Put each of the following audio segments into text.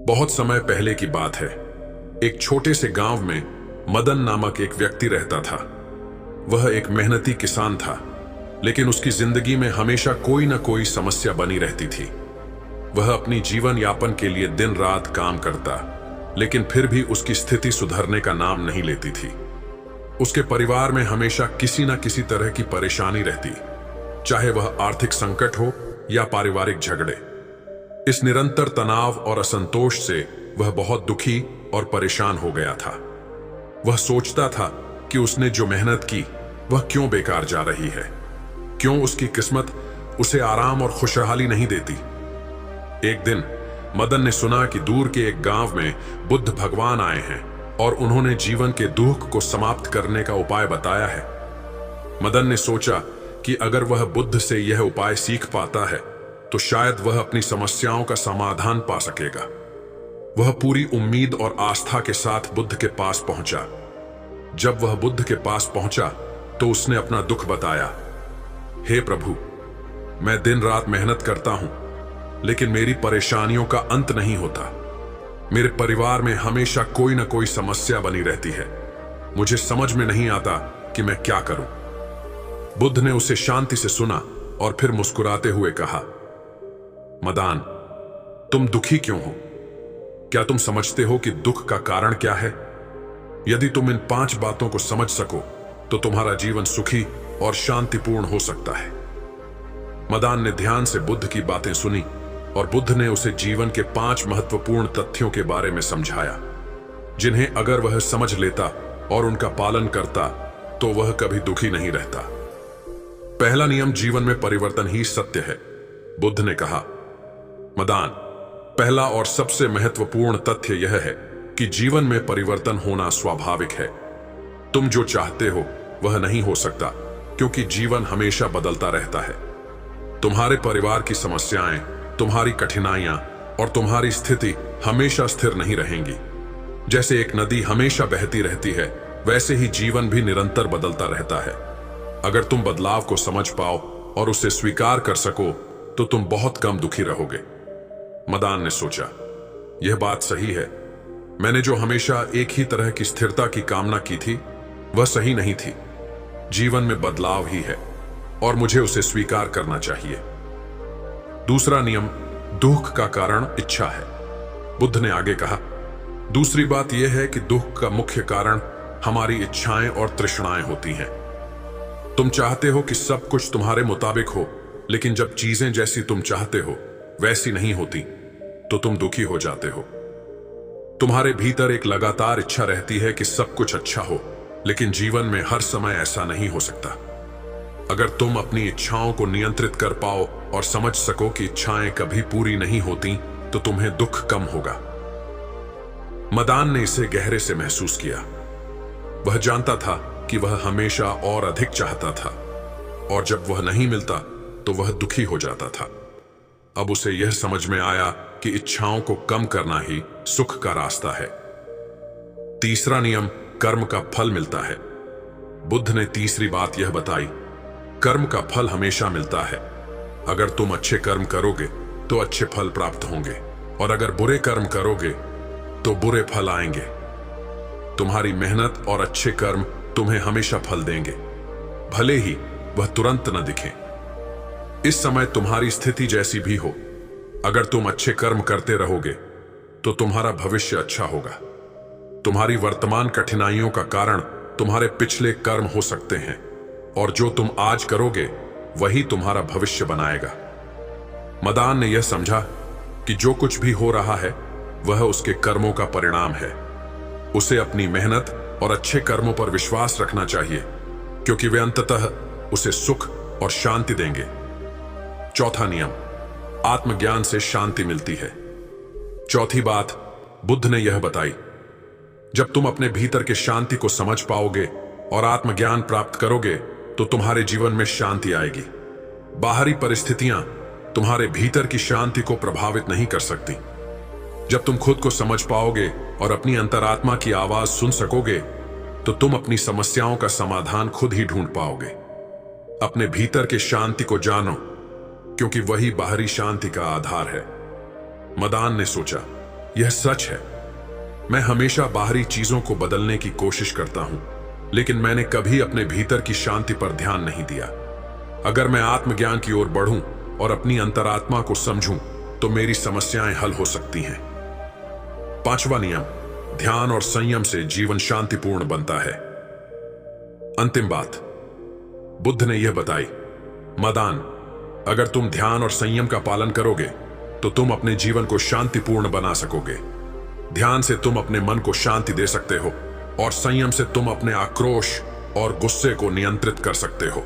बहुत समय पहले की बात है। एक छोटे से गांव में मदन नामक एक व्यक्ति रहता था। वह एक मेहनती किसान था, लेकिन उसकी जिंदगी में हमेशा कोई न कोई समस्या बनी रहती थी। वह अपनी जीवन यापन के लिए दिन रात काम करता, लेकिन फिर भी उसकी स्थिति सुधरने का नाम नहीं लेती थी। उसके परिवार में हमेशा किसी न किसी तरह की परेशानी रहती, चाहे वह आर्थिक संकट हो या पारिवारिक झगड़े। इस निरंतर तनाव और असंतोष से वह बहुत दुखी और परेशान हो गया था। वह सोचता था कि उसने जो मेहनत की वह क्यों बेकार जा रही है, क्यों उसकी किस्मत उसे आराम और खुशहाली नहीं देती। एक दिन मदन ने सुना कि दूर के एक गांव में बुद्ध भगवान आए हैं और उन्होंने जीवन के दुख को समाप्त करने का उपाय बताया है। मदन ने सोचा कि अगर वह बुद्ध से यह उपाय सीख पाता है तो शायद वह अपनी समस्याओं का समाधान पा सकेगा। वह पूरी उम्मीद और आस्था के साथ बुद्ध के पास पहुंचा। जब वह बुद्ध के पास पहुंचा तो उसने अपना दुख बताया। हे प्रभु, मैं दिन रात मेहनत करता हूं, लेकिन मेरी परेशानियों का अंत नहीं होता। मेरे परिवार में हमेशा कोई ना कोई समस्या बनी रहती है। मुझे समझ में नहीं आता कि मैं क्या करूं। बुद्ध ने उसे शांति से सुना और फिर मुस्कुराते हुए कहा, मदान, तुम दुखी क्यों हो? क्या तुम समझते हो कि दुख का कारण क्या है? यदि तुम इन 5 बातों को समझ सको तो तुम्हारा जीवन सुखी और शांतिपूर्ण हो सकता है। मदान ने ध्यान से बुद्ध की बातें सुनी और बुद्ध ने उसे जीवन के 5 महत्वपूर्ण तथ्यों के बारे में समझाया, जिन्हें अगर वह समझ लेता और उनका पालन करता तो वह कभी दुखी नहीं रहता। पहला नियम, जीवन में परिवर्तन ही सत्य है। बुद्ध ने कहा, मदान, पहला और सबसे महत्वपूर्ण तथ्य यह है कि जीवन में परिवर्तन होना स्वाभाविक है। तुम जो चाहते हो वह नहीं हो सकता, क्योंकि जीवन हमेशा बदलता रहता है। तुम्हारे परिवार की समस्याएं, तुम्हारी कठिनाइयां और तुम्हारी स्थिति हमेशा स्थिर नहीं रहेंगी। जैसे एक नदी हमेशा बहती रहती है, वैसे ही जीवन भी निरंतर बदलता रहता है। अगर तुम बदलाव को समझ पाओ और उसे स्वीकार कर सको तो तुम बहुत कम दुखी रहोगे। मदान ने सोचा, यह बात सही है। मैंने जो हमेशा एक ही तरह की स्थिरता की कामना की थी वह सही नहीं थी। जीवन में बदलाव ही है और मुझे उसे स्वीकार करना चाहिए। दूसरा नियम, दुख का कारण इच्छा है। बुद्ध ने आगे कहा, दूसरी बात यह है कि दुख का मुख्य कारण हमारी इच्छाएं और तृष्णाएं होती हैं। तुम चाहते हो कि सब कुछ तुम्हारे मुताबिक हो, लेकिन जब चीजें जैसी तुम चाहते हो वैसी नहीं होती तो तुम दुखी हो जाते हो। तुम्हारे भीतर एक लगातार इच्छा रहती है कि सब कुछ अच्छा हो, लेकिन जीवन में हर समय ऐसा नहीं हो सकता। अगर तुम अपनी इच्छाओं को नियंत्रित कर पाओ और समझ सको कि इच्छाएं कभी पूरी नहीं होती तो तुम्हें दुख कम होगा। मदान ने इसे गहरे से महसूस किया। वह जानता था कि वह हमेशा और अधिक चाहता था, और जब वह नहीं मिलता तो वह दुखी हो जाता था। अब उसे यह समझ में आया कि इच्छाओं को कम करना ही सुख का रास्ता है। तीसरा नियम, कर्म का फल मिलता है। बुद्ध ने तीसरी बात यह बताई, कर्म का फल हमेशा मिलता है। अगर तुम अच्छे कर्म करोगे तो अच्छे फल प्राप्त होंगे, और अगर बुरे कर्म करोगे तो बुरे फल आएंगे। तुम्हारी मेहनत और अच्छे कर्म तुम्हें हमेशा फल देंगे, भले ही वह तुरंत न दिखें। इस समय तुम्हारी स्थिति जैसी भी हो, अगर तुम अच्छे कर्म करते रहोगे तो तुम्हारा भविष्य अच्छा होगा। तुम्हारी वर्तमान कठिनाइयों का कारण तुम्हारे पिछले कर्म हो सकते हैं, और जो तुम आज करोगे वही तुम्हारा भविष्य बनाएगा। मदान ने यह समझा कि जो कुछ भी हो रहा है वह उसके कर्मों का परिणाम है। उसे अपनी मेहनत और अच्छे कर्मों पर विश्वास रखना चाहिए, क्योंकि वे अंततः उसे सुख और शांति देंगे। चौथा नियम, आत्मज्ञान से शांति मिलती है। चौथी बात बुद्ध ने यह बताई, जब तुम अपने भीतर के शांति को समझ पाओगे और आत्मज्ञान प्राप्त करोगे तो तुम्हारे जीवन में शांति आएगी। बाहरी परिस्थितियां तुम्हारे भीतर की शांति को प्रभावित नहीं कर सकती। जब तुम खुद को समझ पाओगे और अपनी अंतरात्मा की आवाज सुन सकोगे तो तुम अपनी समस्याओं का समाधान खुद ही ढूंढ पाओगे। अपने भीतर के शांति को जानो, क्योंकि वही बाहरी शांति का आधार है। मदान ने सोचा, यह सच है। मैं हमेशा बाहरी चीजों को बदलने की कोशिश करता हूं, लेकिन मैंने कभी अपने भीतर की शांति पर ध्यान नहीं दिया। अगर मैं आत्मज्ञान की ओर बढ़ूं और अपनी अंतरात्मा को समझूं, तो मेरी समस्याएं हल हो सकती हैं। 5वां नियम, ध्यान और संयम से जीवन शांतिपूर्ण बनता है। अंतिम बात बुद्ध ने यह बताई, मदान, अगर तुम ध्यान और संयम का पालन करोगे तो तुम अपने जीवन को शांतिपूर्ण बना सकोगे। ध्यान से तुम अपने मन को शांति दे सकते हो और संयम से तुम अपने आक्रोश और गुस्से को नियंत्रित कर सकते हो।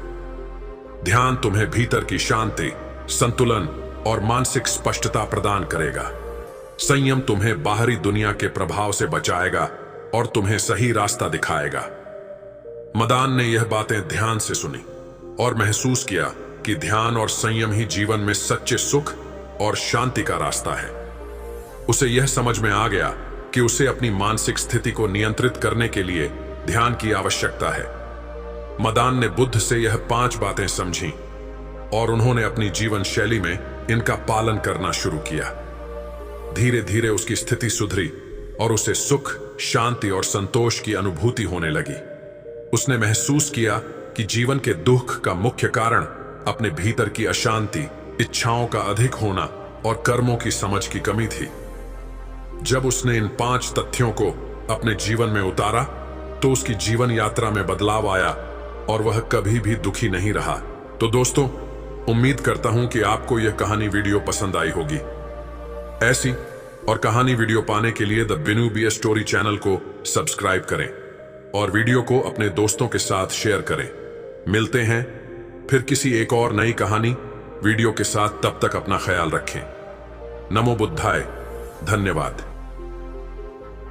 ध्यान तुम्हें भीतर की शांति, संतुलन और मानसिक स्पष्टता प्रदान करेगा। संयम तुम्हें बाहरी दुनिया के प्रभाव से बचाएगा और तुम्हें सही रास्ता दिखाएगा। मदान ने यह बातें ध्यान से सुनी और महसूस किया कि ध्यान और संयम ही जीवन में सच्चे सुख और शांति का रास्ता है। उसे यह समझ में आ गया कि उसे अपनी मानसिक स्थिति को नियंत्रित करने के लिए ध्यान की आवश्यकता है। मदान ने बुद्ध से यह 5 बातें समझी और उन्होंने अपनी जीवन शैली में इनका पालन करना शुरू किया। धीरे धीरे उसकी स्थिति सुधरी और उसे सुख, शांति और संतोष की अनुभूति होने लगी। उसने महसूस किया कि जीवन के दुख का मुख्य कारण अपने भीतर की अशांति, इच्छाओं का अधिक होना और कर्मों की समझ की कमी थी। जब उसने इन 5 तथ्यों को अपने जीवन में उतारा, तो उसकी जीवन यात्रा में बदलाव आया और वह कभी भी दुखी नहीं रहा। तो दोस्तों, उम्मीद करता हूं कि आपको यह कहानी वीडियो पसंद आई होगी। ऐसी और कहानी वीडियो पाने के लिए the Binu B story channel को सब्सक्राइब करें और वीडियो को अपने दोस्तों के साथ शेयर करें। मिलते हैं फिर किसी एक और नई कहानी वीडियो के साथ। तब तक अपना ख्याल रखें। नमो बुद्धाय। धन्यवाद।